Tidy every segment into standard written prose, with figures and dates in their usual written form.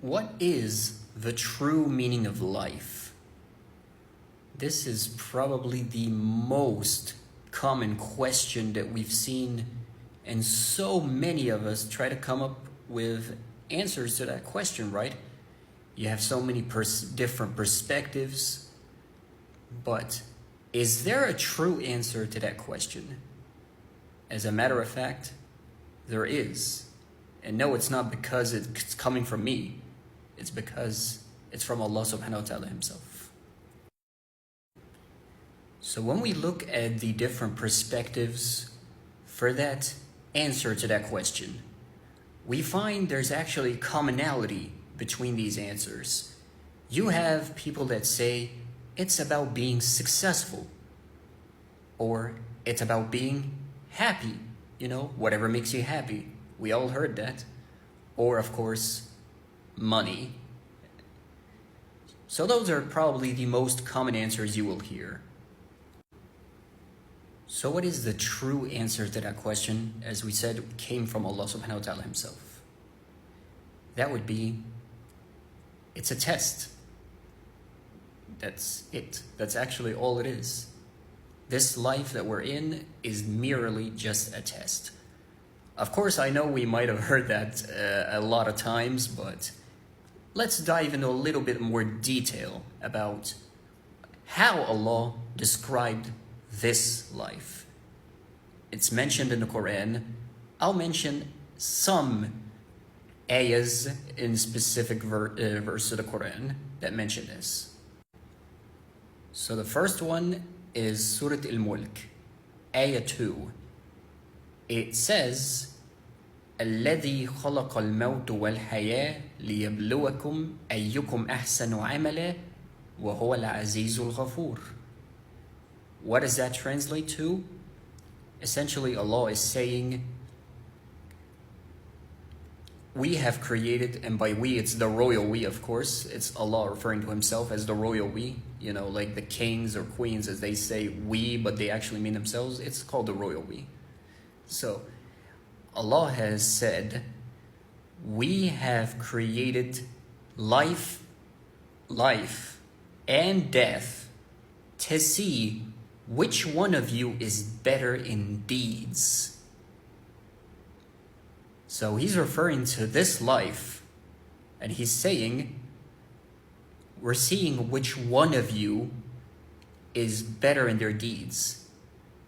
What is the true meaning of life? This is probably the most common question that we've seen, and so many of us try to come up with answers to that question, right? You have so many different perspectives, but is there a true answer to that question? As a matter of fact, there is. And no, it's not because it's coming from me. It's because it's from Allah subhanahu wa ta'ala himself. So when we look at the different perspectives for that answer to that question, we find there's actually commonality between these answers. You have people that say it's about being successful, or it's about being happy, whatever makes you happy. We all heard that. Or of course, money. So those are probably the most common answers you will hear. So what is the true answer to that question? As we said, it came from Allah subhanahu wa ta'ala himself. That would be, it's a test. That's it. That's actually all it is. This life that we're in is merely just a test. Of course, I know we might have heard that a lot of times, but let's dive into a little bit more detail about how Allah described this life. It's mentioned in the Quran. I'll mention some ayahs in specific verse of the Quran that mention this. So the first one is Surah Al-Mulk, ayah 2. It says, الذي خلق الموت والحياة ليبلوكم أيكم أحسن عملا وهو العزيز الغفور. What does that translate to? Essentially, Allah is saying, we have created, and by we, it's the royal we, of course. It's Allah referring to himself as the royal we. Like the kings or queens, as they say we, but they actually mean themselves. It's called the royal we. So, Allah has said, we have created life and death to see which one of you is better in deeds. So he's referring to this life, and he's saying, we're seeing which one of you is better in their deeds.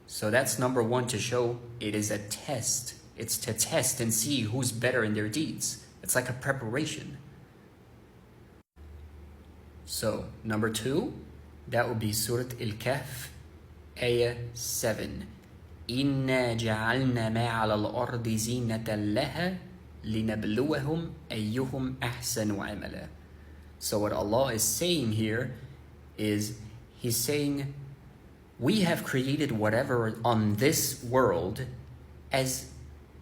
So that's number one, to show it is a test. It's to test and see who's better in their deeds. It's like a preparation. So number two, that would be Surah Al-Kahf, ayah 7. إِنَّا جَعَلْنَا مَا عَلَى الْأَرْضِ زِينَةً لَهَا لِنَبْلُوَهُمْ أَيُّهُمْ أَحْسَنُ عَمَلًا. So what Allah is saying here is, he's saying, we have created whatever on this world as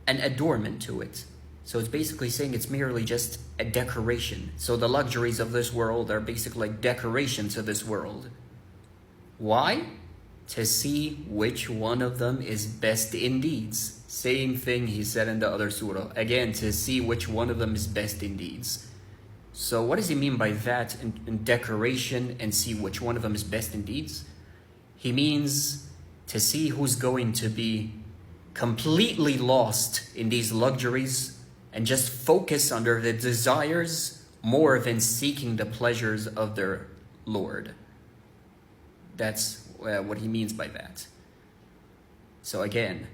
an adornment to it. So it's basically saying it's merely just a decoration. So the luxuries of this world are basically like decoration to this world. Why? To see which one of them is best in deeds. Same thing he said in the other surah. Again, to see which one of them is best in deeds. So what does he mean by that in decoration and see which one of them is best in deeds? He means to see who's going to be completely lost in these luxuries and just focus on their desires more than seeking the pleasures of their Lord. That's what he means by that. So again,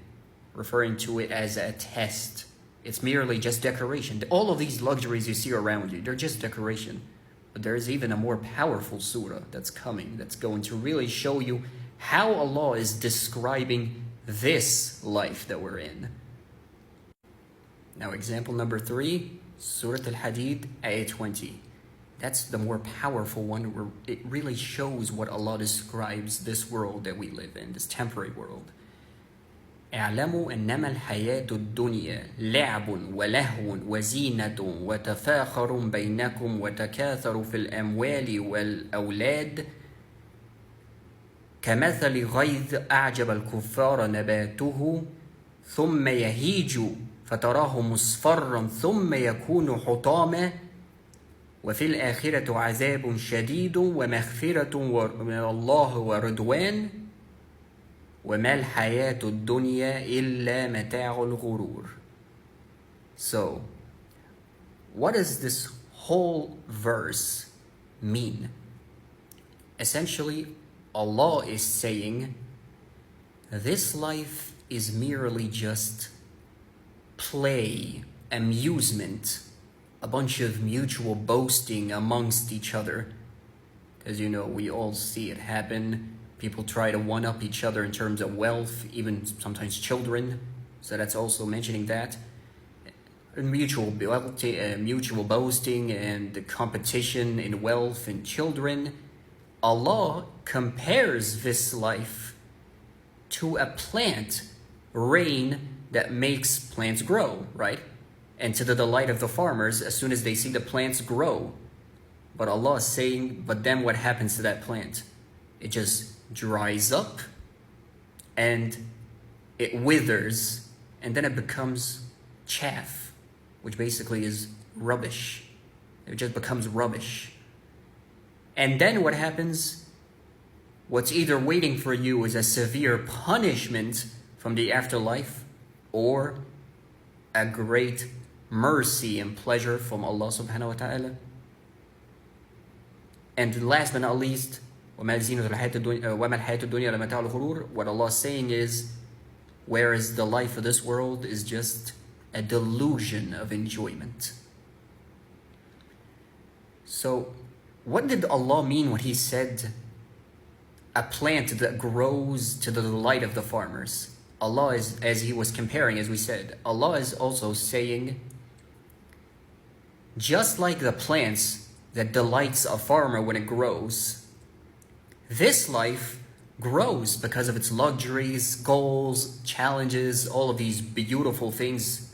referring to it as a test. It's merely just decoration. All of these luxuries you see around you, they're just decoration. But there is even a more powerful surah that's coming, that's going to really show you how Allah is describing this life that we're in. Now, example number 3, Surah Al-Hadid, ayah 20. That's the more powerful one, where it really shows what Allah describes this world that we live in, this temporary world. اعلموا إنما الحياة الدنيا لعب ولهو وزينة وتفاخر بينكم وتكاثر في الأموال والأولاد كمثل غيث أعجب الكفار نباته ثم يهيج فتراه مصفرا ثم يكون حطاما وفي الآخرة عذاب شديد ومغفرة من الله ورضوان وما الحياة الدنيا إلا متاع الغرور. So, what does this whole verse mean? Essentially, Allah is saying, this life is merely just play, amusement, a bunch of mutual boasting amongst each other. Because, you know, we all see it happen. People try to one-up each other in terms of wealth, even sometimes children. So that's also mentioning that. Mutual boasting and the competition in wealth and children. Allah compares this life to a plant, rain that makes plants grow, right? And to the delight of the farmers as soon as they see the plants grow. But Allah is saying, but then what happens to that plant? It just dries up and it withers and then it becomes chaff, which basically is rubbish. It just becomes rubbish. And then what happens? What's either waiting for you is a severe punishment from the afterlife or a great mercy and pleasure from Allah subhanahu wa ta'ala. And last but not least, وَمَا الْحَيَاةُ الدُّنْيَا لَمَتَاعُ الْغُرُورِ. What Allah is saying is, whereas the life of this world is just a delusion of enjoyment. So, what did Allah mean when He said a plant that grows to the delight of the farmers? Allah is, as He was comparing, as we said, Allah is also saying, just like the plants that delights a farmer when it grows, this life grows because of its luxuries, goals, challenges, all of these beautiful things.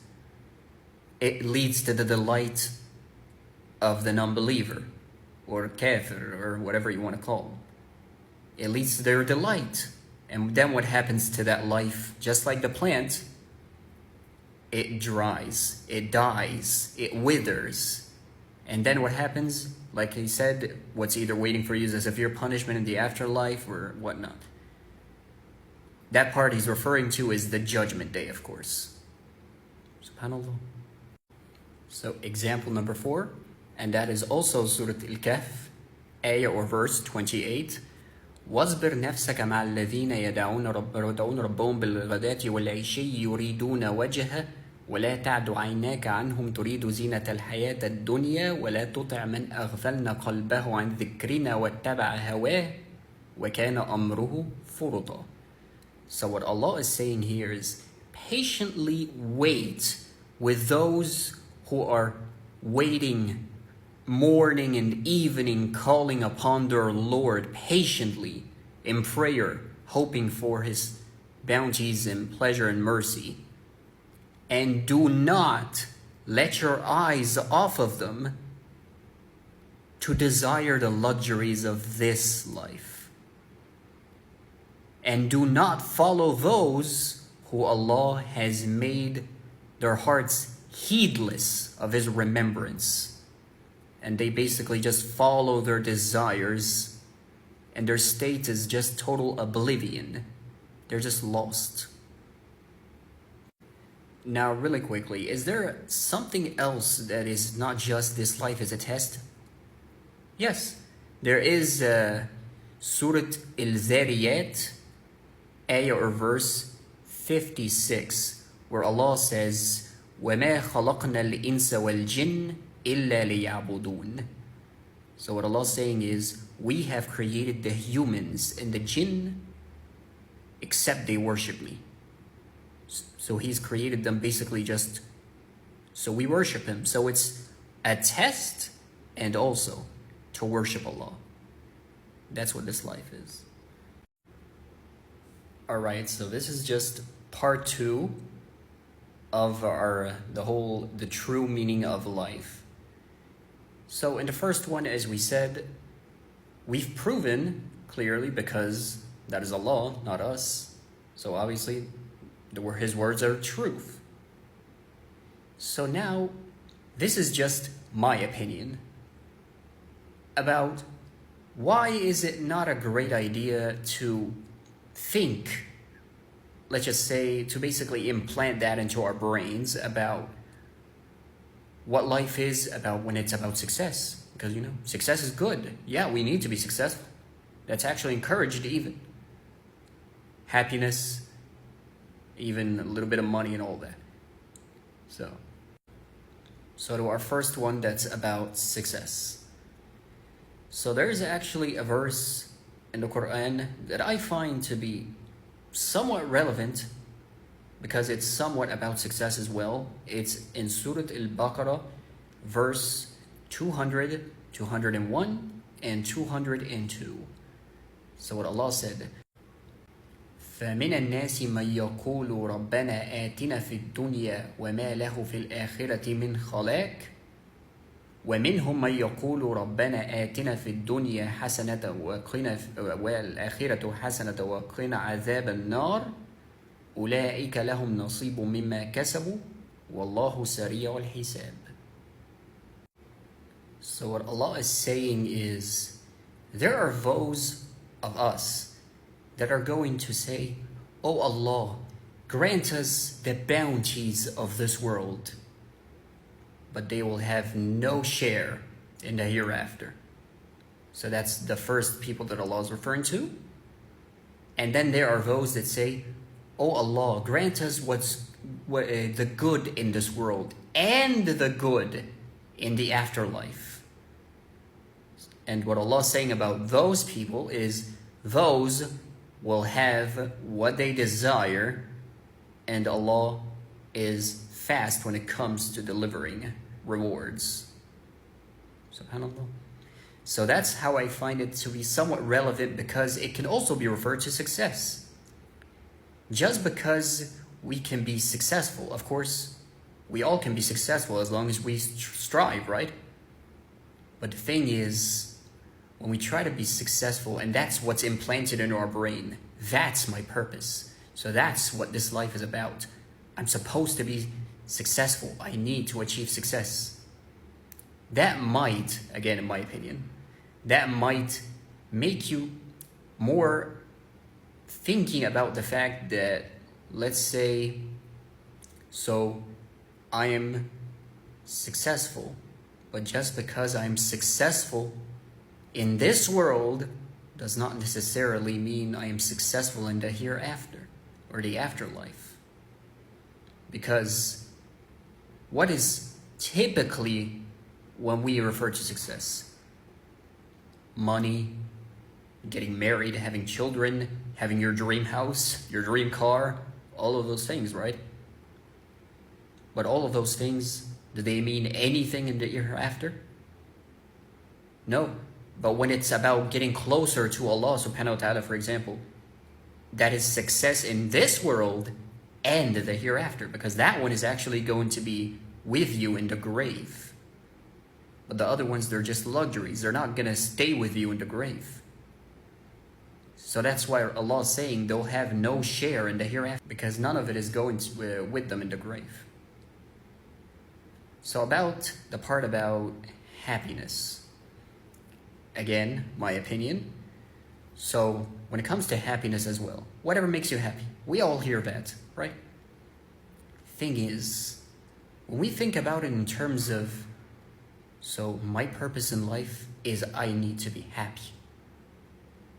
It leads to the delight of the non-believer, or kafir, or whatever you want to call them. It leads to their delight. And then what happens to that life? Just like the plant, it dries, it dies, it withers. And then what happens? Like he said, what's either waiting for you is a severe punishment in the afterlife or whatnot. That part he's referring to is the judgment day, of course. SubhanAllah. So example number 4, and that is also Surah Al-Kahf, ayah or verse 28. واصبر نفسك مع الذين يدعون ربهم بالغداة والعشي يريدون وجهه ولا تعد عيناك عنهم تريد زينة الحياة الدنيا ولا تطع من أغفلنا قلبه عن ذكرنا واتبع هواه وكان أمره فرطا. So what Allah is saying here is patiently wait with those who are waiting morning and evening, calling upon their Lord patiently in prayer, hoping for His bounties and pleasure and mercy. And do not let your eyes off of them to desire the luxuries of this life. And do not follow those who Allah has made their hearts heedless of His remembrance. And they basically just follow their desires, and their state is just total oblivion. They're just lost. Now, really quickly, is there something else that is not just this life as a test? Yes, there is Surah Al-Zariyat, ayah or verse 56, where Allah says, وَمَا خَلَقْنَا الْإِنسَ وَالْجِنَّ إِلَّا لِيَعْبُدُونَ. So what Allah is saying is, we have created the humans and the jinn except they worship me. So He's created them basically just so we worship Him. So it's a test and also to worship Allah. That's what this life is. Alright, so this is just part 2 of the true meaning of life. So in the first one, as we said, we've proven clearly, because that is Allah, not us. So obviously, His words are truth. So now, this is just my opinion. about why is it not a great idea to think, let's just say, to basically implant that into our brains about what life is about when it's about success. Because, success is good. Yeah, we need to be successful. That's actually encouraged even. Happiness, even a little bit of money and all that. So to our first one that's about success. So there's actually a verse in the Quran that I find to be somewhat relevant because it's somewhat about success as well. It's in Surah Al-Baqarah, verse 200, 201, and 202. So what Allah said, فَمِنَ النَّاسِ مَنْ يَقُولُ رَبَّنَا آتِنَا فِي الدُّنْيَا وَمَا لَهُ فِي الْآخِرَةِ مِنْ خَلَاقٍ ومنهم من يقول ربنا آتنا في الدنيا حسنة والآخرة حسنة وقنا عذاب النار أولئك لهم نصيب مما كسبوا والله سريع الحساب. So what Allah is saying is, there are those of us that are going to say, "Oh Allah, grant us the bounties of this world," but they will have no share in the hereafter. So that's the first people that Allah is referring to. And then there are those that say, "Oh Allah, grant us the good in this world and the good in the afterlife." And what Allah is saying about those people is, those will have what they desire, and Allah is fast when it comes to delivering rewards. SubhanAllah. So that's how I find it to be somewhat relevant, because it can also be referred to success. Just because we can be successful, of course, we all can be successful as long as we strive, right? But the thing is, when we try to be successful, and that's what's implanted in our brain, that's my purpose. So that's what this life is about. I'm supposed to be successful. I need to achieve success. That might, again in my opinion, that might make you more thinking about the fact that, let's say, so I am successful, but just because I'm successful in this world does not necessarily mean I am successful in the hereafter or the afterlife. Because what is typically when we refer to success? Money, getting married, having children, having your dream house, your dream car, all of those things, right? But all of those things, do they mean anything in the hereafter? No. But when it's about getting closer to Allah subhanahu wa ta'ala, for example, that is success in this world and the hereafter, because that one is actually going to be with you in the grave. But the other ones, they're just luxuries. They're not going to stay with you in the grave. So that's why Allah is saying they'll have no share in the hereafter, because none of it is going with them in the grave. So about the part about happiness. Again, my opinion. So when it comes to happiness as well, whatever makes you happy, we all hear that, right? Thing is, when we think about it in terms of, so my purpose in life is I need to be happy.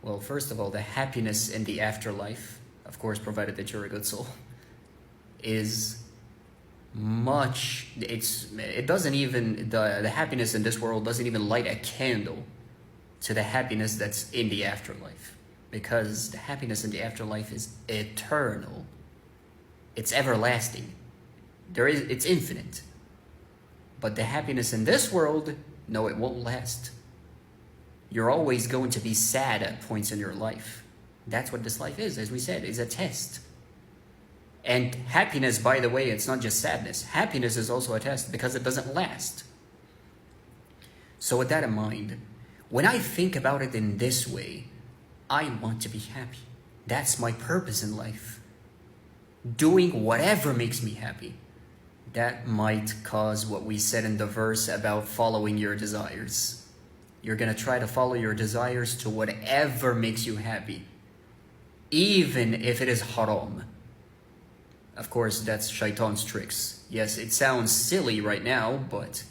Well, first of all, the happiness in the afterlife, of course, provided that you're a good soul, is it doesn't even, the happiness in this world doesn't even light a candle to the happiness that's in the afterlife, because the happiness in the afterlife is eternal. It's everlasting. It's infinite. But the happiness in this world, no, it won't last. You're always going to be sad at points in your life. That's what this life is, as we said, is a test. And happiness, by the way, it's not just sadness. Happiness is also a test because it doesn't last. So with that in mind, when I think about it in this way, I want to be happy. That's my purpose in life. Doing whatever makes me happy. That might cause what we said in the verse about following your desires. You're gonna try to follow your desires to whatever makes you happy, even if it is haram. Of course, that's shaitan's tricks. Yes, it sounds silly right now, but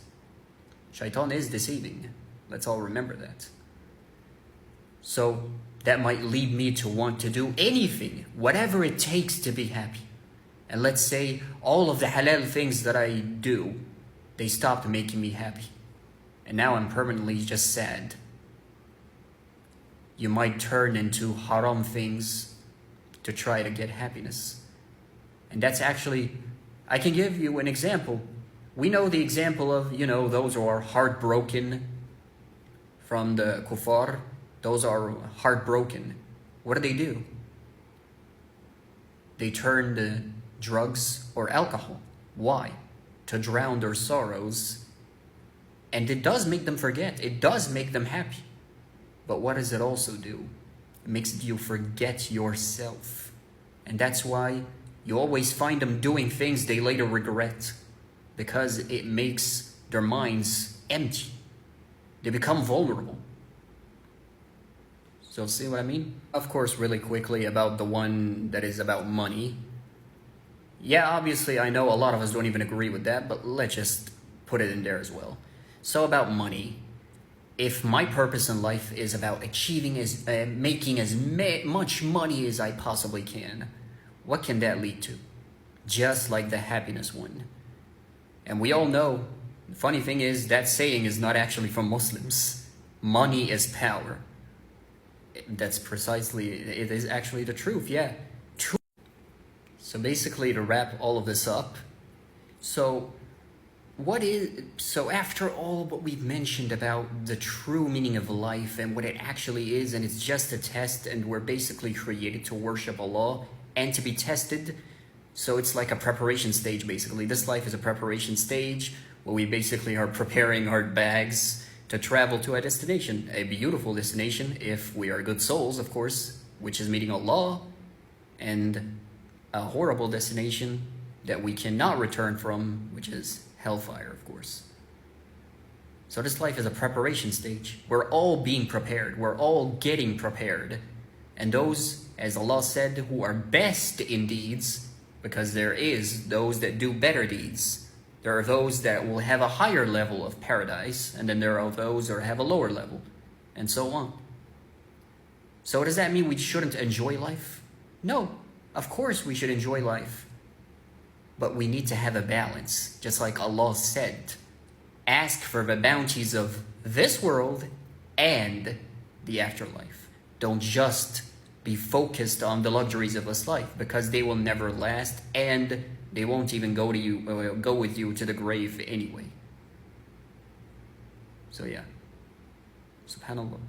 shaitan is deceiving. Let's all remember that. So that might lead me to want to do anything, whatever it takes to be happy. And let's say all of the halal things that I do, they stopped making me happy. And now I'm permanently just sad. You might turn into haram things to try to get happiness. And that's actually, I can give you an example. We know the example of, those who are heartbroken from the kuffar. Those are heartbroken. What do? They turn to drugs or alcohol. Why? To drown their sorrows. And it does make them forget. It does make them happy. But what does it also do? It makes you forget yourself. And that's why you always find them doing things they later regret. Because it makes their minds empty. They become vulnerable. So see what I mean? Of course, really quickly about the one that is about money. Yeah, obviously I know a lot of us don't even agree with that, but let's just put it in there as well. So about money, if my purpose in life is about making as much money as I possibly can, what can that lead to? Just like the happiness one. And we all know, the funny thing is, that saying is not actually from Muslims. Money is power. That's precisely, it is actually the truth, yeah. True. So basically, to wrap all of this up, so after all what we've mentioned about the true meaning of life and what it actually is, and it's just a test, and we're basically created to worship Allah and to be tested. So it's like a preparation stage, basically. This life is a preparation stage where we basically are preparing our bags to travel to a destination, a beautiful destination if we are good souls, of course, which is meeting Allah, and a horrible destination that we cannot return from, which is hellfire, of course. So this life is a preparation stage. We're all being prepared. We're all getting prepared. And those, as Allah said, who are best in deeds, because there is those that do better deeds. There are those that will have a higher level of paradise, and then there are those that have a lower level, and so on. So does that mean we shouldn't enjoy life? No, of course we should enjoy life. But we need to have a balance, just like Allah said. Ask for the bounties of this world and the afterlife. Don't just be focused on the luxuries of this life, because they will never last, and they won't even go with you to the grave anyway. So yeah, subhanallah.